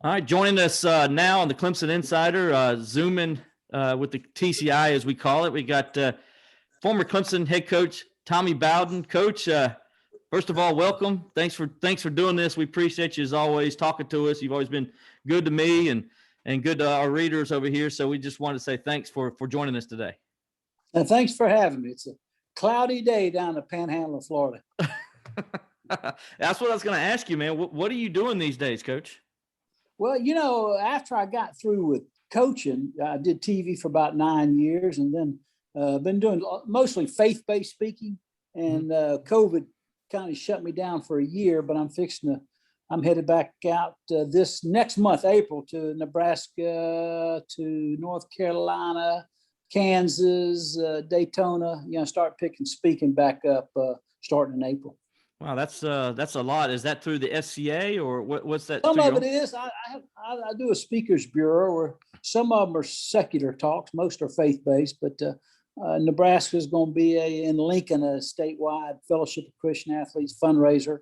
All right, joining us now on the Clemson Insider, Zoomin with the TCI, as we call it. We got former Clemson head coach Tommy Bowden. Coach, first of all, welcome. Thanks for doing this. We appreciate you as always talking to us. You've always been good to me and good to our readers over here. So we just wanted to say thanks for joining us today. And thanks for having me. It's a cloudy day down in the Panhandle of Florida. That's what I was going to ask you, man. What are you doing these days, Coach? Well, after I got through with coaching, I did TV for about 9 years, and then been doing mostly faith-based speaking. And COVID kind of shut me down for a year, but I'm headed back out this next month, April, to Nebraska, to North Carolina, Kansas, Daytona. Start speaking back up starting in April. Wow, that's a lot. Is that through the SCA or what's that? Some of it is. I do a speakers bureau where some of them are secular talks. Most are faith-based, but Nebraska is going to be in Lincoln, a statewide Fellowship of Christian Athletes fundraiser.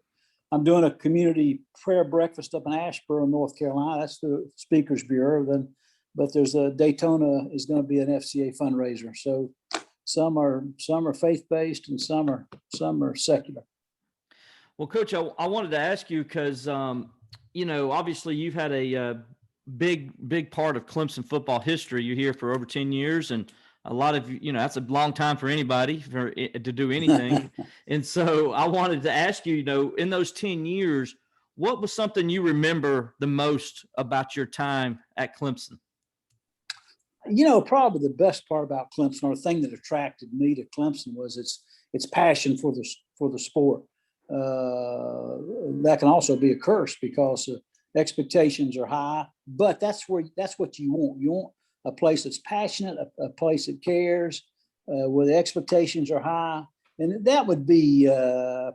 I'm doing a community prayer breakfast up in Asheboro, North Carolina. That's the speakers bureau. But there's a Daytona is going to be an FCA fundraiser. So some are faith-based and some are secular. Well, Coach, I wanted to ask you because, obviously you've had a big part of Clemson football history. You're here for over 10 years, and a lot of, that's a long time for anybody to do anything. And so I wanted to ask you, in those 10 years, what was something you remember the most about your time at Clemson? Probably the best part about Clemson, or the thing that attracted me to Clemson, was its passion for the sport. That can also be a curse because expectations are high, but that's what you want. You want a place that's passionate, a place that cares, where the expectations are high. And that would be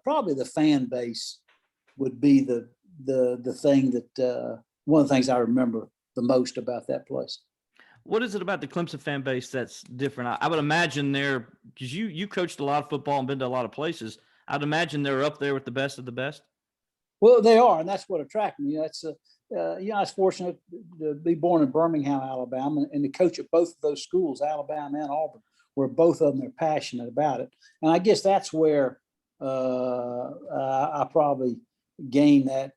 probably the fan base would be the thing that one of the things I remember the most about that place. What is it about the Clemson fan base that's different? I would imagine because you coached a lot of football and been to a lot of places. I'd imagine they're up there with the best of the best. Well, they are, and that's what attracted me. That's I was fortunate to be born in Birmingham, Alabama, and to coach at both of those schools, Alabama and Auburn, where both of them are passionate about it. And I guess that's where I probably gained that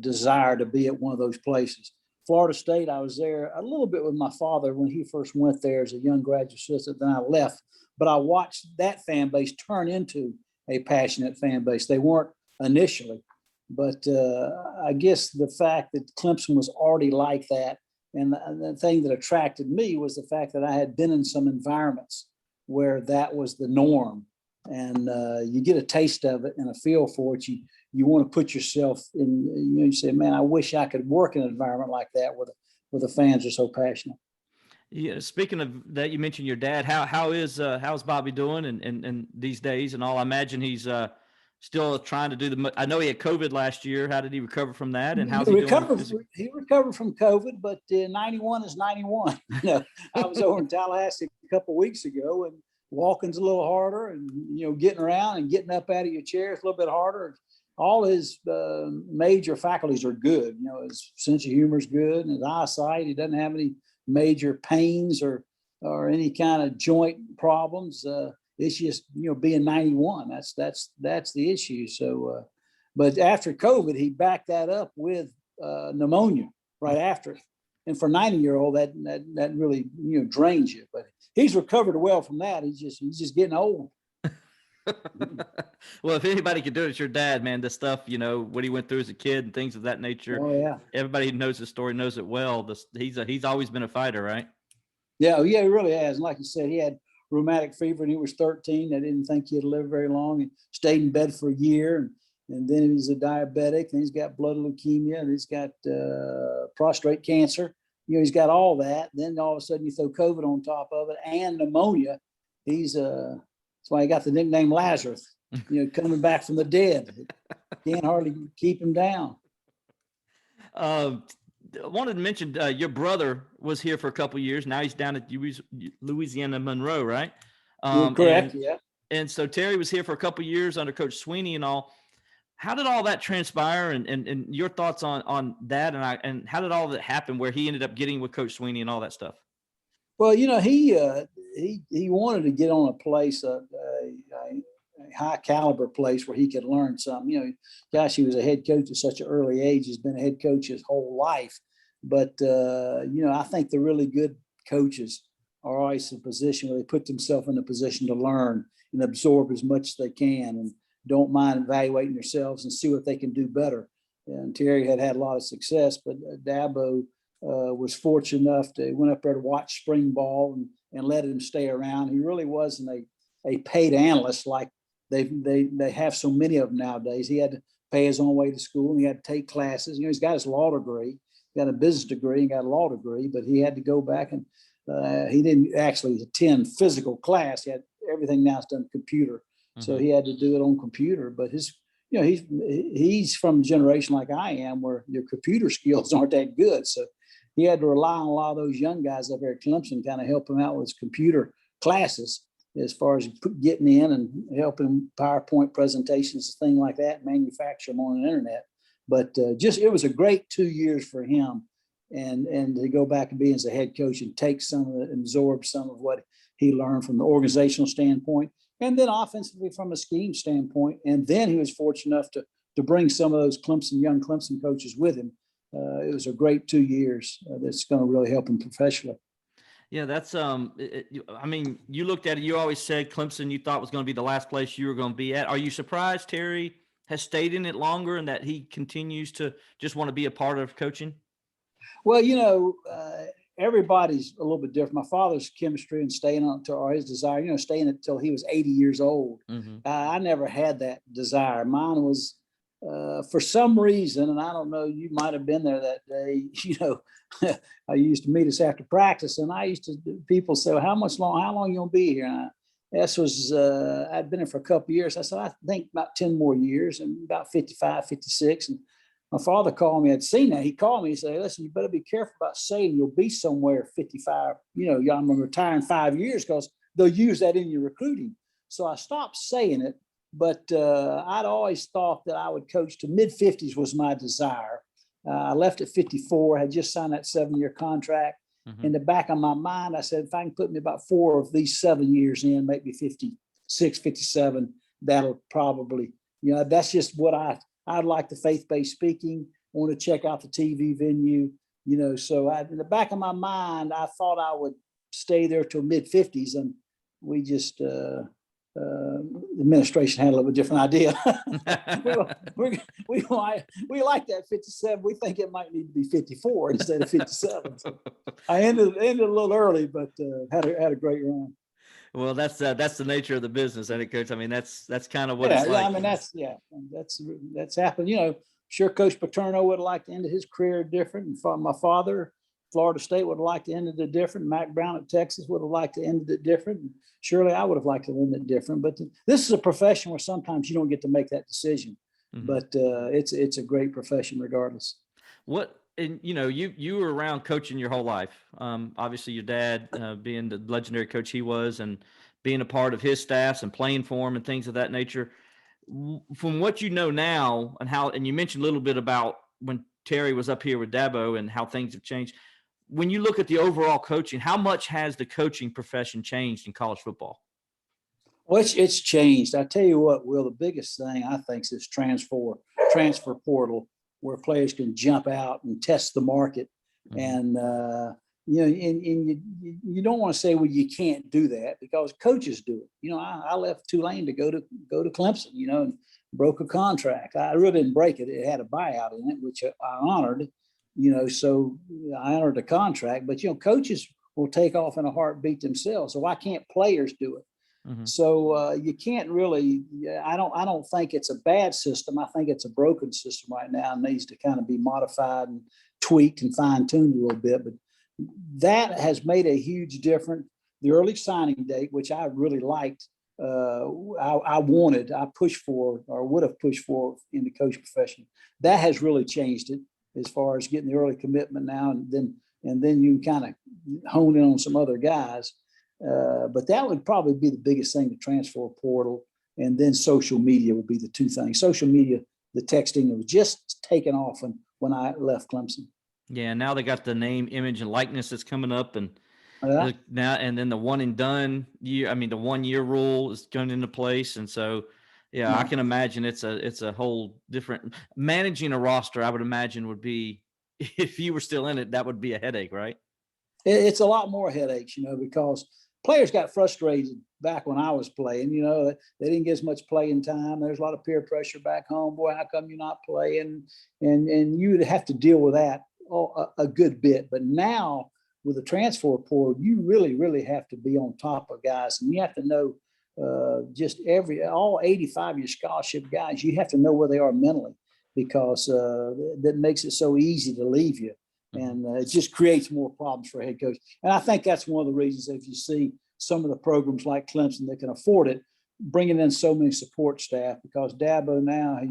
desire to be at one of those places. Florida State, I was there a little bit with my father when he first went there as a young graduate assistant. Then I left, but I watched that fan base turn into a passionate fan base. They weren't initially, but I guess the fact that Clemson was already like that, and the thing that attracted me was the fact that I had been in some environments where that was the norm, and you get a taste of it and a feel for it. You want to put yourself in. You say, "Man, I wish I could work in an environment like that where the fans are so passionate." Yeah. Speaking of that, you mentioned your dad. How's Bobby doing and these days and all? I imagine he's still trying to do I know he had COVID last year. How did he recover from that? And how's he doing? He recovered from COVID, but 91 is 91. I was over in Tallahassee a couple of weeks ago, and walking's a little harder, and getting around and getting up out of your chair is a little bit harder. All his major faculties are good. His sense of humor is good, and his eyesight. He doesn't have any major pains or any kind of joint problems. It's just being 91. That's the issue. So, but after COVID, he backed that up with pneumonia right after. And for a 90-year-old, that really drains you. But he's recovered well from that. He's just getting old. Well, if anybody could do it, it's your dad, man. The stuff, what he went through as a kid and things of that nature. Oh, yeah. Everybody who knows the story knows it well. He's always been a fighter, right? Yeah, he really has. And like you said, he had rheumatic fever when he was 13. They didn't think he'd live very long, and stayed in bed for a year. And then he was a diabetic, and he's got blood leukemia, and he's got prostate cancer. He's got all that. Then all of a sudden you throw COVID on top of it and pneumonia. That's why he got the nickname Lazarus, coming back from the dead. Can't hardly keep him down. I wanted to mention your brother was here for a couple of years. Now he's down at Louisiana Monroe, right? Correct, yeah. And so Terry was here for a couple of years under Coach Swinney and all. How did all that transpire, and your thoughts on that, and how did all that happen where he ended up getting with Coach Swinney and all that stuff? Well, he wanted to get on a place, a high caliber place where he could learn something. Gosh, he was a head coach at such an early age. He's been a head coach his whole life. But, I think the really good coaches are always in a position where they put themselves in a position to learn and absorb as much as they can and don't mind evaluating themselves and see what they can do better. And Terry had a lot of success, but Dabo was fortunate enough to went up there to watch spring ball and let him stay around. He really wasn't a paid analyst like they have so many of them nowadays. He had to pay his own way to school and he had to take classes. He's got his law degree, got a business degree and got a law degree, but he had to go back and he didn't actually attend physical class. He had everything now is done computer. Mm-hmm. So he had to do it on computer, but he's from a generation like I am where your computer skills aren't that good. So he had to rely on a lot of those young guys up there at Clemson, kind of help him out with his computer classes as far as getting in and helping PowerPoint presentations, things like that, manufacture them on the internet. But it was a great 2 years for him. And to go back and be as a head coach and take some of it, absorb some of what he learned from the organizational standpoint, and then offensively from a scheme standpoint. And then he was fortunate enough to bring some of those young Clemson coaches with him. It was a great 2 years that's going to really help him professionally. Yeah, that's you looked at it. You always said Clemson you thought was going to be the last place you were going to be at. Are you surprised Terry has stayed in it longer and that he continues to just want to be a part of coaching? Well, everybody's a little bit different. My father's chemistry and staying on or his desire, staying until he was 80 years old. Mm-hmm. I never had that desire. Mine was, for some reason, and I don't know, you might have been there that day, I used to meet us after practice and people say, well, how long you going to be here? And I'd been here for a couple of years. I said, I think about 10 more years and about 55, 56. And my father called me. I'd seen that. He called me and said, listen, you better be careful about saying you'll be somewhere 55. I'm going to retire in 5 years because they'll use that in your recruiting. So I stopped saying it, but I'd always thought that I would coach to mid-50s was my desire. I left at 54. I had just signed that 7-year contract. Mm-hmm. In the back of my mind, I said, if I can put me about 4 of these 7 years in, maybe 56, 57, that'll probably, that's just what I'd like the faith-based speaking, want to check out the TV venue, so in the back of my mind, I thought I would stay there till mid-50s, and we just, the administration had a little bit different idea. we like that 57. We think it might need to be 54 instead of 57. So I ended a little early, but had a great run. Well, that's the nature of the business, isn't it, Coach? I mean, that's kind of what it's like. I mean, that's happened. Sure, Coach Paterno would have liked to end his career different. And my father, Florida State, would have liked to end it different. Mac Brown at Texas would have liked to end it different. And surely I would have liked to end it different. But this is a profession where sometimes you don't get to make that decision. Mm-hmm. But it's a great profession regardless. And you were around coaching your whole life. Obviously your dad being the legendary coach he was and being a part of his staffs and playing for him and things of that nature. From what you know now and you mentioned a little bit about when Terry was up here with Dabo and how things have changed. When you look at the overall coaching, how much has the coaching profession changed in college football? Well, it's changed. I tell you what, Will, the biggest thing I think is transfer portal, where players can jump out and test the market. Mm-hmm. And, you don't want to say, well, you can't do that because coaches do it. I left Tulane to go to Clemson, and broke a contract. I really didn't break it. It had a buyout in it, which I honored, so I honored the contract, but, coaches will take off in a heartbeat themselves. So why can't players do it? Mm-hmm. So you can't really. I don't think it's a bad system. I think it's a broken system right now and needs to kind of be modified and tweaked and fine-tuned a little bit. But that has made a huge difference. The early signing date, which I really liked, I pushed for or would have pushed for in the coaching profession. That has really changed it as far as getting the early commitment now, and then you kind of hone in on some other guys. But that would probably be the biggest thing, the transfer portal, and then social media would be the two things. Social media the texting was just taking off when I left Clemson. Yeah, now they got the name, image, and likeness that's coming up, and Yeah. now and then the one and done year. I mean, the 1 year rule is going into place, and so yeah, I can imagine it's a whole different managing a roster. I would imagine would be if you were still in it, that would be a headache, right? It's a lot more headaches, because players got frustrated back when I was playing. They didn't get as much playing time. There's a lot of peer pressure back home. Boy, how come you're not playing? And you would have to deal with that a good bit. But now with the transfer portal, you really, really have to be on top of guys, and you have to know all 85 of your scholarship guys. You have to know where they are mentally, because that makes it so easy to leave you. And it just creates more problems for a head coach. And I think that's one of the reasons, if you see some of the programs like Clemson that can afford it, bringing in so many support staff, because Dabo now,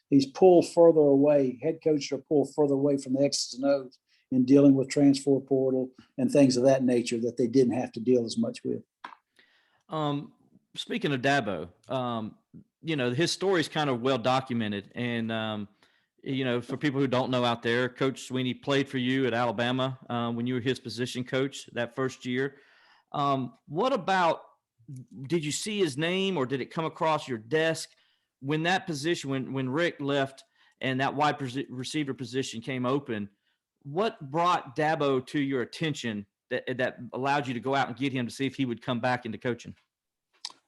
he's pulled further away. Head coaches are pulled further away from the X's and O's in dealing with transfer portal and things of that nature that they didn't have to deal as much with. Speaking of Dabo, his story is kind of well documented. And, for people who don't know out there, Coach Swinney played for you at Alabama when you were his position coach that first year. What about, did you see his name, or did it come across your desk when that position, when Rick left and that wide receiver position came open? What brought Dabo to your attention that allowed you to go out and get him to see if he would come back into coaching?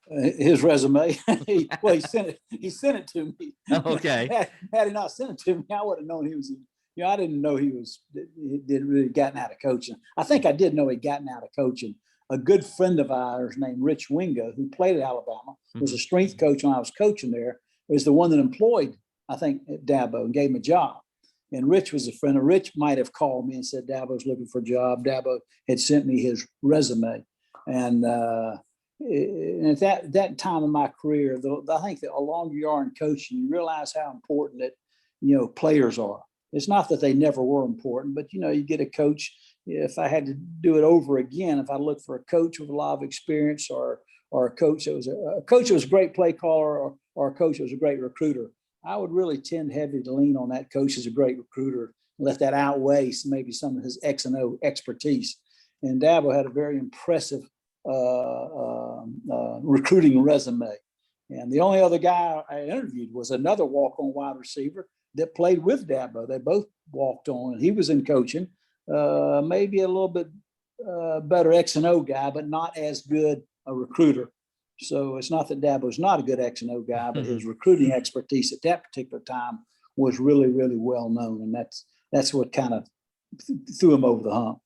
His resume. He sent it to me. Okay. Had he not sent it to me, I would have known he was. I didn't know he didn't really gotten out of coaching. I think I did know he'd gotten out of coaching. A good friend of ours named Rich Wingo, who played at Alabama, was a strength coach when I was coaching there, was the one that employed, I think, Dabo and gave him a job. And Rich was a friend. And Rich might have called me and said Dabo's looking for a job. Dabo had sent me his resume. And at that time in my career, I think that the longer you are in coaching, you realize how important that, players are. It's not that they never were important, but, you get a coach. If I had to do it over again, if I looked for a coach with a lot of experience, or a coach that was a great play caller, or a coach that was a great recruiter, I would really tend heavily to lean on that coach as a great recruiter, and let that outweigh maybe some of his X and O expertise. And Dabo had a very impressive recruiting resume. And the only other guy I interviewed was another walk-on wide receiver that played with Dabo. They both walked on, and he was in coaching, maybe a little bit better X and O guy, but not as good a recruiter. So it's not that Dabo's not a good X and O guy, but his recruiting expertise at that particular time was really, really well known. And that's what kind of threw him over the hump.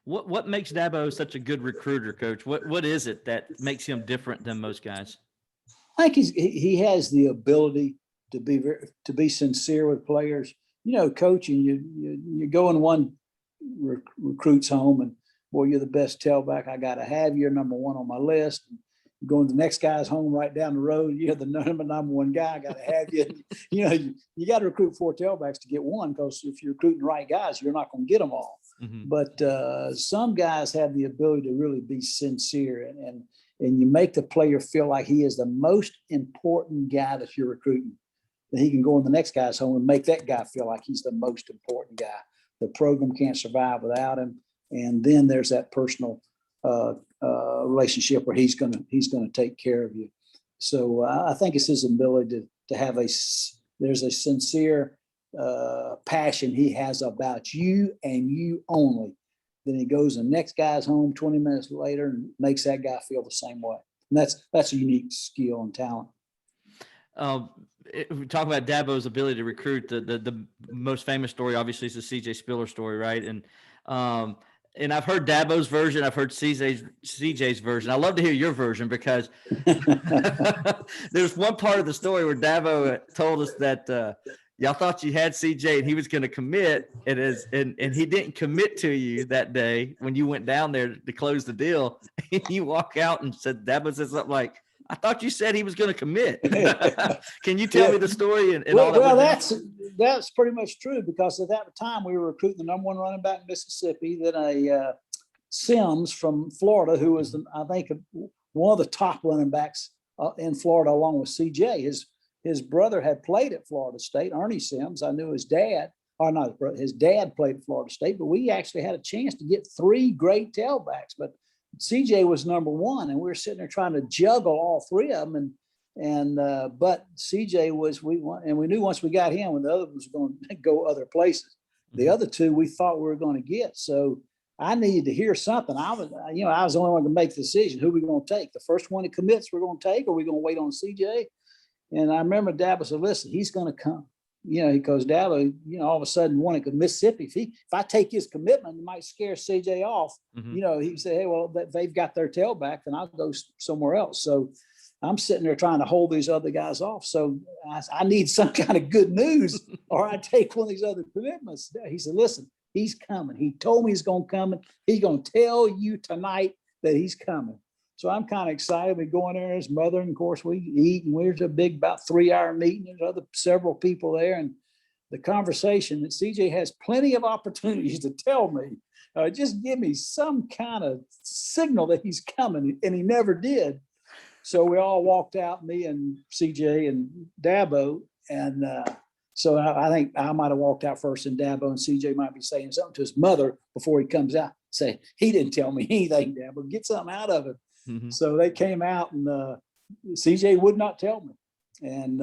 What makes Dabo such a good recruiter, Coach? What is it that makes him different than most guys? I think he has the ability to be sincere with players. Coaching, you go in one recruit's home, and boy, you're the best tailback I got to have. You're number one on my list. Going to the next guy's home right down the road, you're the number one guy. I got to have you. You got to recruit 4 tailbacks to get one, because if you're recruiting the right guys, you're not going to get them all. Mm-hmm. But some guys have the ability to really be sincere, and you make the player feel like he is the most important guy that you're recruiting. That he can go in the next guy's home and make that guy feel like he's the most important guy. The program can't survive without him. And then there's that personal relationship where he's going to take care of you. So I think it's his ability to have there's a sincere passion he has about you and you only. Then he goes to the next guy's home 20 minutes later and makes that guy feel the same way. And that's a unique skill and talent. We talk about Dabo's ability to recruit. The most famous story, obviously, is the C.J. Spiller story, right? And I've heard Dabo's version. I've heard C.J.'s version. I love to hear your version, because there's one part of the story where Dabo told us that y'all thought you had C.J. and he was going to commit, and he didn't commit to you that day when you went down there to close the deal. And you walk out and Dabo said something like, "I thought you said he was going to commit." Can you tell me the story and all that? Well, that's pretty much true, because at that time we were recruiting the number one running back in Mississippi, then a Sims from Florida, who was, I think, one of the top running backs in Florida, along with C.J. his brother had played at Florida State, Ernie Sims. I knew his dad, or not his dad played at Florida State, but we actually had a chance to get 3 great tailbacks. But CJ was number 1, and we were sitting there trying to juggle all 3 of them. But CJ was, we knew once we got him, when the other ones were going to go other places. The other 2 we thought we were going to get. So I needed to hear something. I was the only one to make the decision. Who are we going to take? The first one that commits, we're going to take, or are we going to wait on CJ? And I remember Dabo said, listen, he's going to come. Because Dabo, all of a sudden wanted to Mississippi. If I take his commitment, it might scare CJ off. He said, hey, well, they've got their tailback, then I'll go somewhere else. So I'm sitting there trying to hold these other guys off. So I need some kind of good news, or I take one of these other commitments. He said, listen, he's coming. He told me he's going to come. He's going to tell you tonight that he's coming. So I'm kind of excited. We go in there, his mother, and of course we eat, and we're a big, about 3-hour meeting. There's several people there, and the conversation that CJ has plenty of opportunities to tell me, just give me some kind of signal that he's coming, and he never did. So we all walked out, me and CJ and Dabo, and so I think I might have walked out first, and Dabo and CJ might be saying something to his mother before he comes out. Say, he didn't tell me anything, Dabo. Get something out of it. So they came out, and CJ would not tell me. And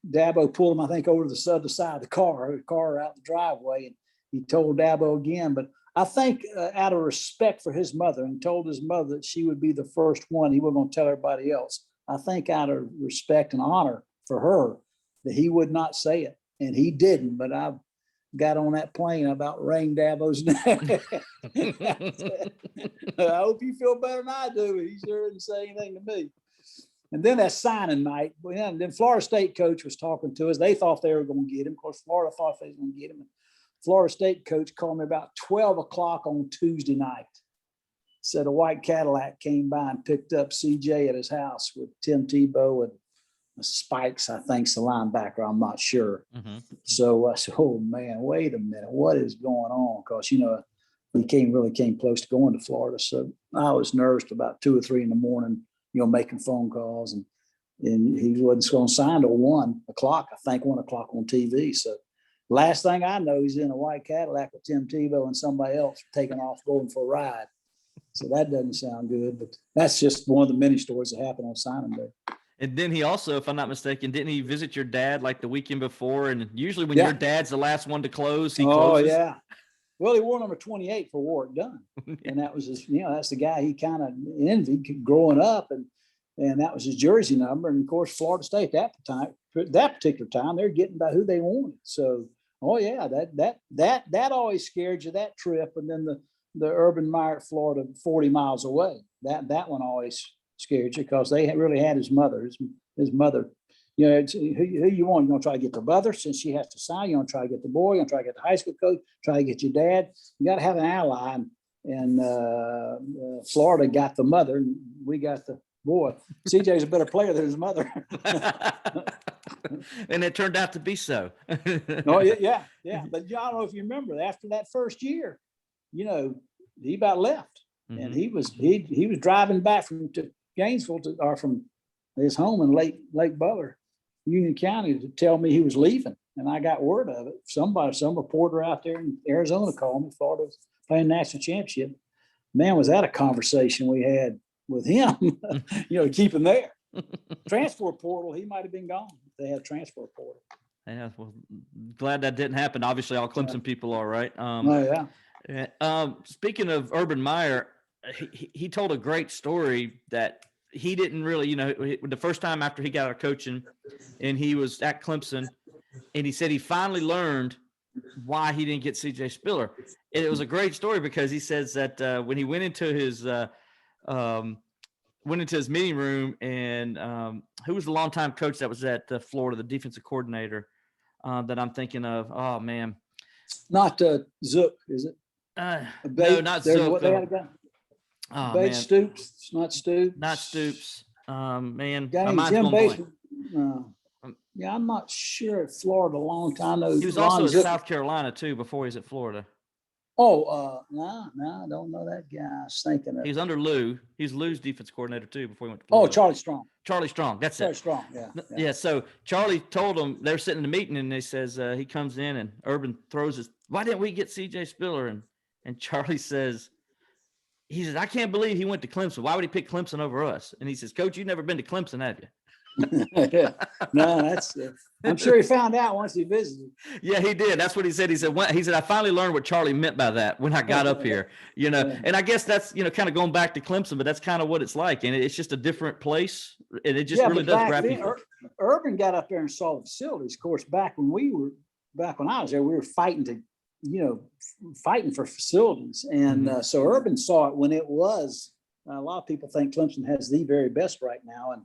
Dabo pulled him, I think, over to the other side of the car out the driveway. And he told Dabo again. But I think out of respect for his mother, and told his mother that she would be the first one, he wasn't going to tell everybody else. I think out of respect and honor for her, that he would not say it. And he didn't. But I got on that plane, about rang Dabo's neck. I hope you feel better than I do. He sure didn't say anything to me. And then that signing night, and then Florida State coach was talking to us. They thought they were going to get him. Of course, Florida thought they were going to get him. Florida State coach called me about 12 o'clock on Tuesday night. Said a white Cadillac came by and picked up CJ at his house with Tim Tebow and Spikes, I think's the linebacker. I'm not sure. So I said, oh man, wait a minute, what is going on? Because we really came close to going to Florida. So I was nervous about 2 or 3 in the morning, making phone calls, and he wasn't going to sign till 1 o'clock. I think 1 o'clock on TV. So last thing I know, he's in a white Cadillac with Tim Tebow and somebody else taking off going for a ride. So that doesn't sound good, but that's just one of the many stories that happened on signing day. And then he also, if I'm not mistaken, didn't he visit your dad like the weekend before? And usually when your dad's the last one to close, he closes. Oh, yeah. Well, he wore number 28 for Warwick Dunn. And that was his, that's the guy he kind of envied growing up. And that was his jersey number. And of course, Florida State that particular time, they're getting about who they wanted. So, oh yeah, that always scared you, that trip. And then the Urban Meyer, Florida, 40 miles away. That one always scared you, because they really had his mother. His mother, who you want? You want to try to get the mother, since she has to sign. You want to try to get the boy. You want to try to get the high school coach. Try to get your dad. You got to have an ally. And Florida got the mother, and we got the boy. CJ's a better player than his mother. And it turned out to be so. Oh yeah. But I don't know if you remember, after that first year, he about left, and he was driving back from Gainesville from his home in Lake Butler, Union County, to tell me he was leaving. And I got word of it. Some reporter out there in Arizona called me. Florida was playing national championship. Man, was that a conversation we had with him, to keep him there. Transfer portal, he might have been gone if they had a transfer portal. Yeah, well, glad that didn't happen. Obviously, all Clemson people are, right? Speaking of Urban Meyer, he told a great story that he didn't really, the first time after he got out of coaching and he was at Clemson, and he said he finally learned why he didn't get CJ Spiller. And it was a great story, because he says that when he went into his meeting room, and who was the longtime coach that was at Florida, the defensive coordinator that I'm thinking of? Oh man, not Zook, is it? No, not Zook. They had a guy. Oh, Bates, man. Stoops. It's not Stoops. Not Stoops. Man, Guy, my mind's Jim going blank. Yeah, I'm not sure at Florida a long time. He was also at South Carolina too before he was at Florida. No, I don't know that guy. I was thinking of. He's under Lou. He's Lou's defense coordinator too before he went to Oh, Florida. Charlie Strong. Charlie Strong. That's Charlie it. Strong. Yeah. Yeah. So Charlie told him they're sitting in the meeting, and they says he comes in, and Urban throws his. Why didn't we get C.J. Spiller? And Charlie says, he says, I can't believe he went to Clemson. Why would he pick Clemson over us? And he says, Coach, you've never been to Clemson, have you? No, that's. I'm sure he found out once he visited. Yeah, he did. That's what he said. He said, I finally learned what Charlie meant by that when I got up here, and I guess that's, kind of going back to Clemson, but that's kind of what it's like. And it's just a different place. And it just really does grab people. Urban got up there and saw the facilities. Of course, back when I was there, we were fighting for facilities. And so Urban saw it when it was, a lot of people think Clemson has the very best right now. And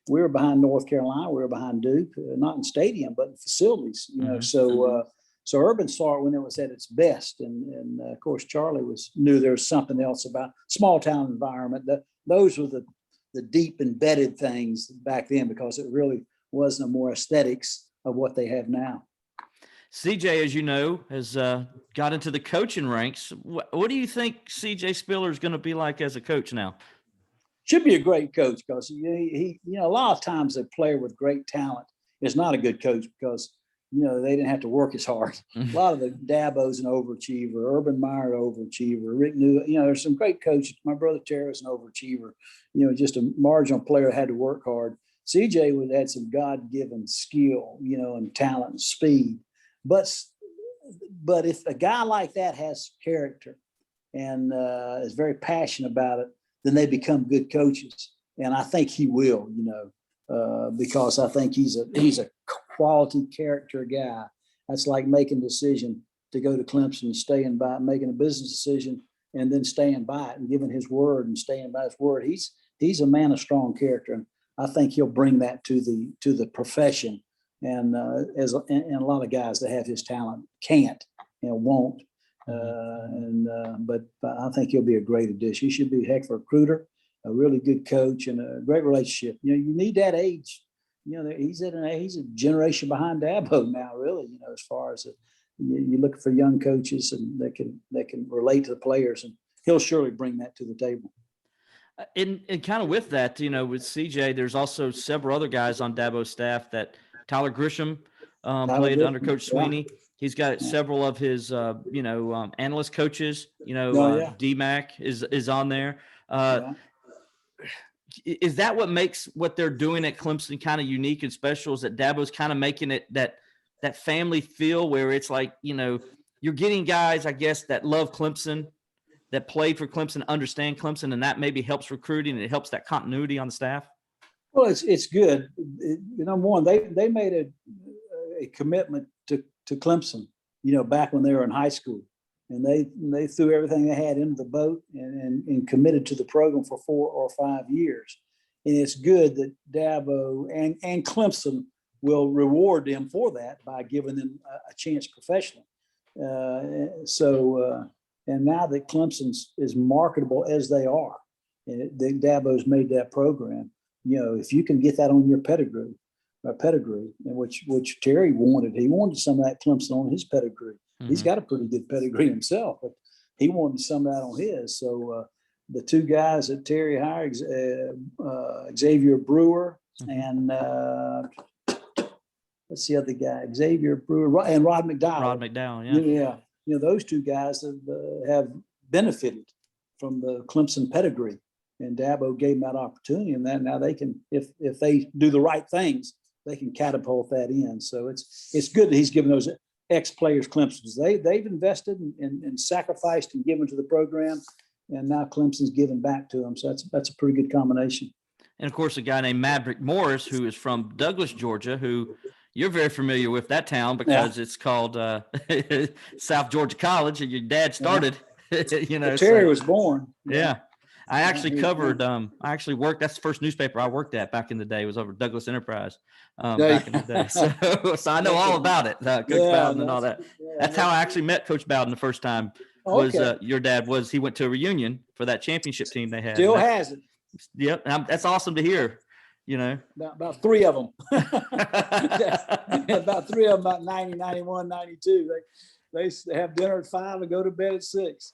we were behind North Carolina. We were behind Duke, not in stadium, but in facilities, So Urban saw it when it was at its best. And of course, Charlie knew there was something else about small town environment. Those were the deep embedded things back then, because it really wasn't more aesthetics of what they have now. CJ, as you know, has got into the coaching ranks. What do you think CJ Spiller is going to be like as a coach now? Should be a great coach, because he a lot of times a player with great talent is not a good coach because they didn't have to work as hard. A lot of the Dabo's an overachiever, Urban Meyer overachiever, Rick New. There's some great coaches. My brother Terry was an overachiever. Just a marginal player that had to work hard. CJ would had some God-given skill, and talent and speed. But if a guy like that has character and is very passionate about it, then they become good coaches. And I think he will, because I think he's a quality character guy. That's like making a decision to go to Clemson and staying by it, making a business decision and then staying by it and giving his word and staying by his word. He's a man of strong character. And I think he'll bring that to the profession. And and a lot of guys that have his talent can't and won't. But I think he'll be a great addition. He should be a heck of a recruiter, a really good coach, and a great relationship. You need that age. He's a generation behind Dabo now, really. As far as you look for young coaches and that can relate to the players, and he'll surely bring that to the table. And kind of with that, with CJ, there's also several other guys on Dabo's staff that Tyler Grisham played under Coach Swinney. He's got several of his, analyst coaches. DMAC is on there. Is that what makes what they're doing at Clemson kind of unique and special? Is that Dabo's kind of making it that family feel where it's like, you're getting guys, I guess, that love Clemson, that played for Clemson, understand Clemson, and that maybe helps recruiting and it helps that continuity on the staff? Well, it's good. Number one, they made a commitment to Clemson, back when they were in high school, and they threw everything they had into the boat and committed to the program for 4 or 5 years. And it's good that Dabo and Clemson will reward them for that by giving them a chance professionally. And now that Clemson's as marketable as they are, and Dabo's made that program, if you can get that on your pedigree, which Terry wanted. He wanted some of that Clemson on his pedigree. Mm-hmm. He's got a pretty good pedigree himself, but he wanted some of that on his. So the two guys that Terry hired, Xavier Brewer and what's the other guy? Xavier Brewer and Rod McDowell. Rod McDowell, yeah. Those two guys have benefited from the Clemson pedigree. And Dabo gave them that opportunity, and now they can, if they do the right things, they can catapult that in. So it's good that he's given those ex-players Clemson's. They've invested and sacrificed and given to the program, and now Clemson's giving back to them. So that's a pretty good combination. And of course, a guy named Maverick Morris, who is from Douglas, Georgia, who you're very familiar with that town because it's called South Georgia College, and your dad started. Terry was born. Yeah. I actually covered, I actually worked, that's the first newspaper I worked at back in the day. It was over Douglas Enterprise back in the day. So I know all about it, Coach Bowden and all that. That's how I actually met Coach Bowden the first time was your dad he went to a reunion for that championship team they had. Still has it. Yep. That's awesome to hear, About 3 of them. About 3 of them, about 90, 91, 92. they have dinner at 5 and go to bed at 6.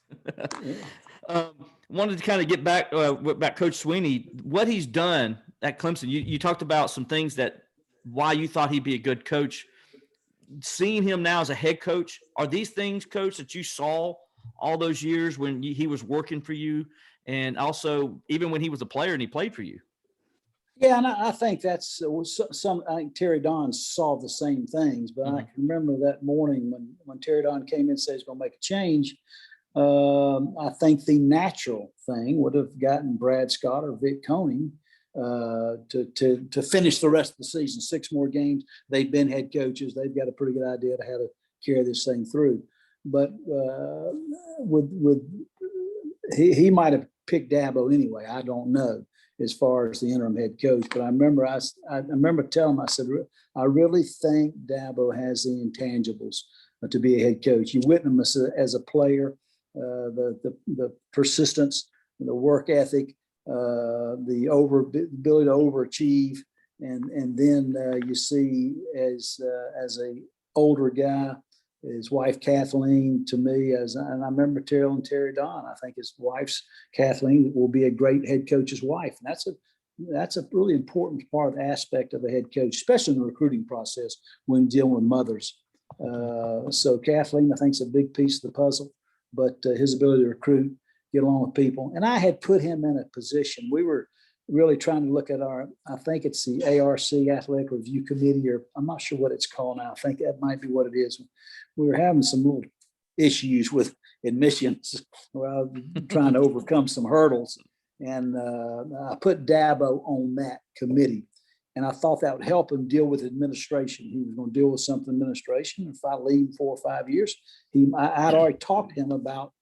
Wanted to kind of get back about Coach Swinney, what he's done at Clemson. You talked about some things that why you thought he'd be a good coach. Seeing him now as a head coach, are these things, Coach, that you saw all those years when he was working for you, and also even when he was a player and he played for you? Yeah, and I think that's some. I think Terry Don saw the same things, but I can remember that morning when Terry Don came in and said he's going to make a change. I think the natural thing would have gotten Brad Scott or Vic Koenig to finish the rest of the season. 6 more games. They've been head coaches. They've got a pretty good idea of how to carry this thing through. But he might have picked Dabo anyway. I don't know, as far as the interim head coach. But I remember telling him, I said, I really think Dabo has the intangibles to be a head coach. You witness him as a player, the persistence, the work ethic, the ability to overachieve, and then you see as a older guy, his wife Kathleen, to me, and I remember telling Terry Don, I think his wife's Kathleen will be a great head coach's wife. And that's a really important part of the aspect of a head coach, especially in the recruiting process when dealing with mothers. So Kathleen, I think, is a big piece of the puzzle, but his ability to recruit, get along with people. And I had put him in a position. We were really trying to look at I think it's the ARC, Athletic Review Committee, or I'm not sure what it's called now. I think that might be what it is. We were having some little issues with admissions. Well, trying to overcome some hurdles. And I put Dabo on that committee. And I thought that would help him deal with administration. He was going to deal with something administration. If I leave 4 or 5 years, I'd already talked to him about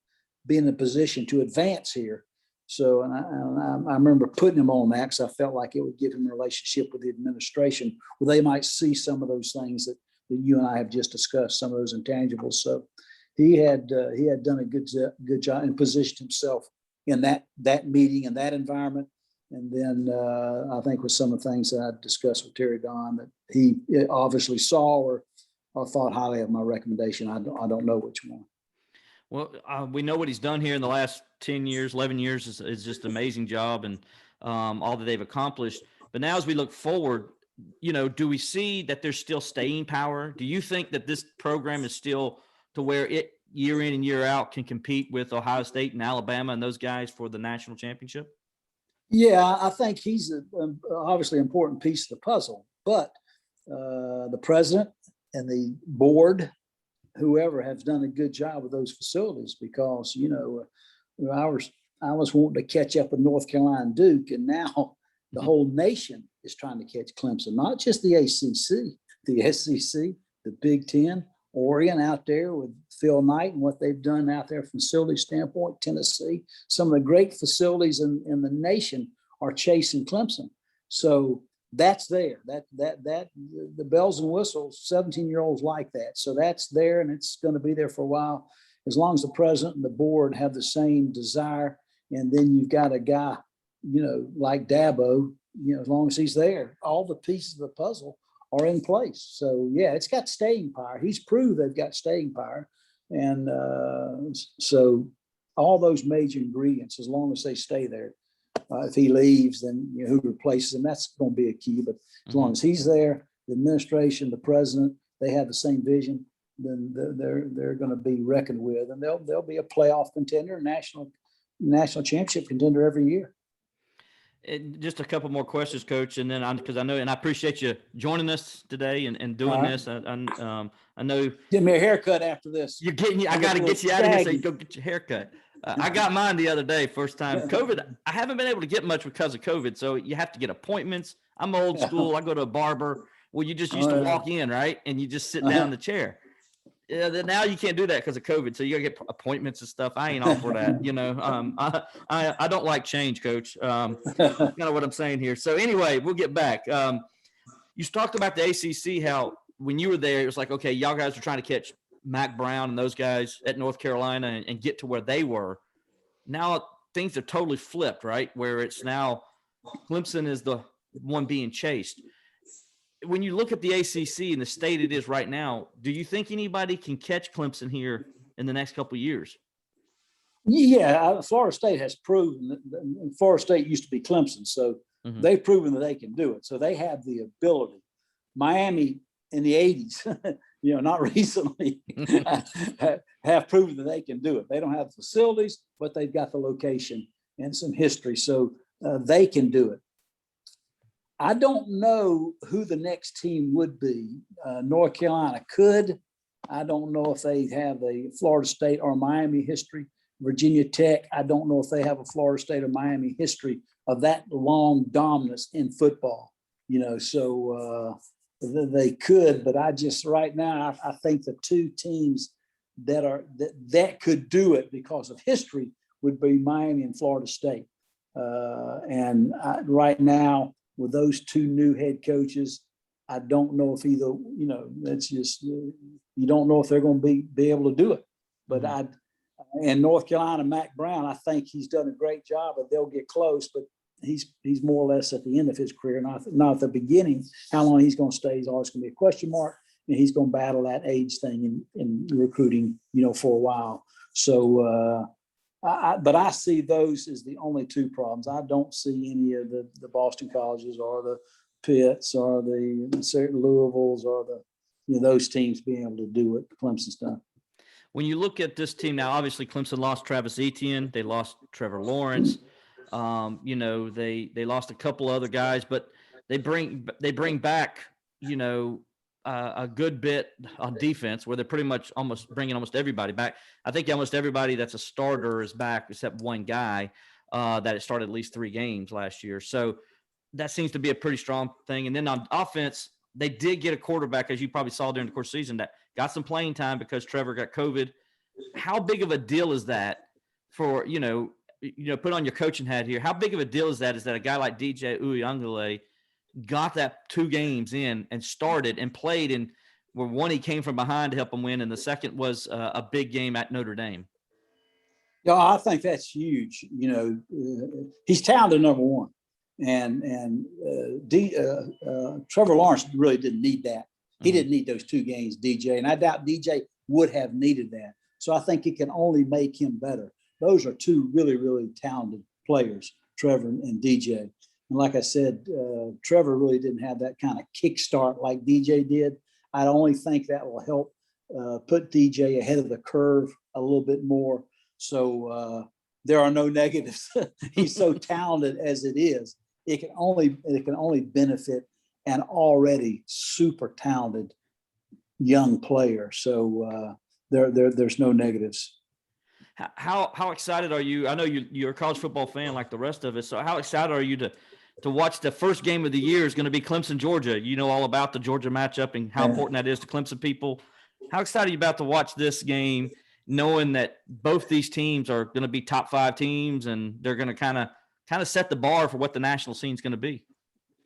being in a position to advance here. So, and I remember putting him on that because I felt like it would give him a relationship with the administration where they might see some of those things that you and I have just discussed, some of those intangibles. So he had done a good job and positioned himself in that meeting and that environment. And then I think with some of the things that I discussed with Terry Don that he obviously saw or thought highly of my recommendation. I don't know which one. Well, we know what he's done here in the last 10 years, 11 years is just an amazing job, and all that they've accomplished. But now as we look forward, do we see that there's still staying power? Do you think that this program is still to where it year in and year out can compete with Ohio State and Alabama and those guys for the national championship? Yeah, I think he's obviously an important piece of the puzzle, but the president and the board, whoever, has done a good job with those facilities because, I was wanting to catch up with North Carolina and Duke, and now the whole nation is trying to catch Clemson, not just the ACC, the SEC, the Big Ten, Oregon out there with Phil Knight and what they've done out there from facility standpoint, Tennessee. Some of the great facilities in the nation are chasing Clemson. So that's there. That the bells and whistles, 17-year-olds like that. So that's there, and it's going to be there for a while, as long as the president and the board have the same desire. And then you've got a guy, like Dabo, as long as he's there, all the pieces of the puzzle are in place. So yeah, it's got staying power. He's proved they've got staying power. And so all those major ingredients, as long as they stay there, if he leaves, then who replaces him, that's going to be a key. But as long as he's there, the administration, the president, they have the same vision, then they're going to be reckoned with, and they'll be a playoff contender, national championship contender every year. And just a couple more questions, Coach, and then because I know, and I appreciate you joining us today and doing this. I know. Give me a haircut after this. You're getting. I got to get you out of here so you go get your haircut. I got mine the other day, first time. COVID, I haven't been able to get much because of COVID, so you have to get appointments. I'm old school. I go to a barber. Well, you just used to walk in, right, and you just sit down in the chair. Yeah, now you can't do that because of COVID. So you gotta get appointments and stuff. I ain't all for that. I don't like change, Coach. Kind of what I'm saying here. So anyway, we'll get back. You talked about the ACC, how when you were there, it was like, okay, y'all guys are trying to catch Mac Brown and those guys at North Carolina and get to where they were. Now things are totally flipped, right? Where it's now Clemson is the one being chased. when you look at the ACC and the state it is right now, do you think anybody can catch Clemson here in the next couple of years? Yeah, Florida State has proven that Florida State used to be Clemson, so they've proven that they can do it. So they have the ability. Miami in the 80s, not recently, have proven that they can do it. They don't have the facilities, but they've got the location and some history, so they can do it. I don't know who the next team would be. North Carolina could. I don't know if they have a Florida State or Miami history. Virginia Tech, I don't know if they have a Florida State or Miami history of that long dominance in football, so they could, but I just right now, I think the two teams that could do it because of history would be Miami and Florida State. Right now, with those two new head coaches, I don't know if either, that's just, you don't know if they're going to be able to do it, but and North Carolina, Mac Brown, I think he's done a great job, but they'll get close. But he's more or less at the end of his career, not at the beginning. How long he's going to stay is always going to be a question mark, and he's going to battle that age thing in recruiting, for a while. So, but I see those as the only two problems. I don't see any of the Boston colleges or the Pitts or the certain Louisvilles or those teams being able to do what Clemson's done. When you look at this team now, obviously Clemson lost Travis Etienne. They lost Trevor Lawrence. They lost a couple other guys, but they bring back, a good bit on defense where they're pretty much almost bringing almost everybody back. I think almost everybody that's a starter is back except one guy that had started at least 3 games last year. So that seems to be a pretty strong thing. And then on offense, they did get a quarterback, as you probably saw during the course of the season, that got some playing time because Trevor got COVID. How big of a deal is that for, put on your coaching hat here? How big of a deal is that a guy like DJ Uiagalelei got that 2 games in and started and played, and where one he came from behind to help him win, and the second was a big game at Notre Dame? Yeah, I think that's huge. He's talented, number one. And Trevor Lawrence really didn't need that. He didn't need those 2 games, DJ, and I doubt DJ would have needed that. So I think it can only make him better. Those are 2 really, really talented players, Trevor and DJ. And like I said, Trevor really didn't have that kind of kickstart like DJ did. I only think that will help put DJ ahead of the curve a little bit more. So there are no negatives. He's so talented as it is. It can only benefit an already super talented young player. So there's no negatives. How excited are you? I know you're a college football fan like the rest of us. So how excited are you to watch the first game of the year is going to be Clemson, Georgia? You know all about the Georgia matchup and how important that is to Clemson people. How excited are you about to watch this game, knowing that both these teams are going to be top 5 teams and they're going to kind of set the bar for what the national scene is going to be?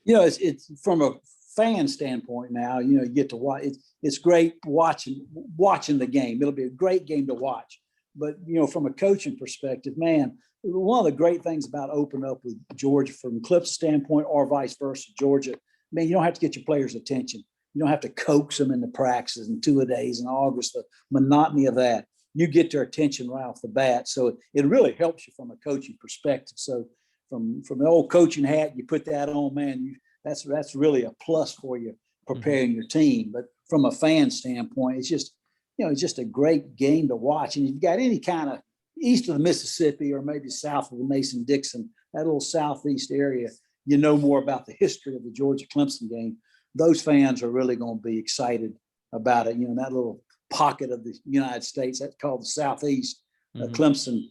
It's from a fan standpoint now, you get to watch. It's great watching the game. It'll be a great game to watch. But, from a coaching perspective, man, one of the great things about opening up with Georgia from Clemson standpoint or vice versa, Georgia, man, you don't have to get your players' attention. You don't have to coax them into practices and 2-a-days in August, the monotony of that. You get their attention right off the bat. So it really helps you from a coaching perspective. So from the old coaching hat, you put that on, man, that's really a plus for you preparing your team. But from a fan standpoint, it's just a great game to watch. And if you've got any kind of east of the Mississippi or maybe south of the Mason-Dixon, that little southeast area, more about the history of the Georgia-Clemson game. Those fans are really going to be excited about it. That little pocket of the United States that's called the Southeast, Clemson,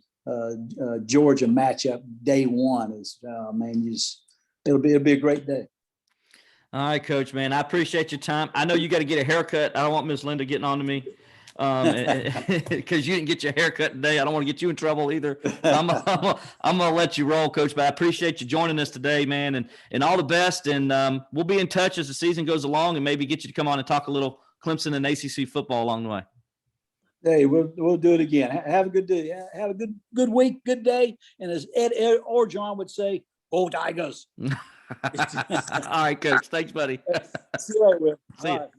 Georgia matchup day one is, it'll be a great day. All right, Coach, man, I appreciate your time. I know you got to get a haircut. I don't want Miss Linda getting on to me because you didn't get your haircut today. I don't want to get you in trouble either. I'm going to let you roll, Coach, but I appreciate you joining us today, man, and all the best. And we'll be in touch as the season goes along and maybe get you to come on and talk a little Clemson and ACC football along the way. Hey, we'll do it again. Have a good day. Have a good week, good day. And as Ed or John would say, go Tigers. All right, Coach. Thanks, buddy. See you later, Will. See ya. All right.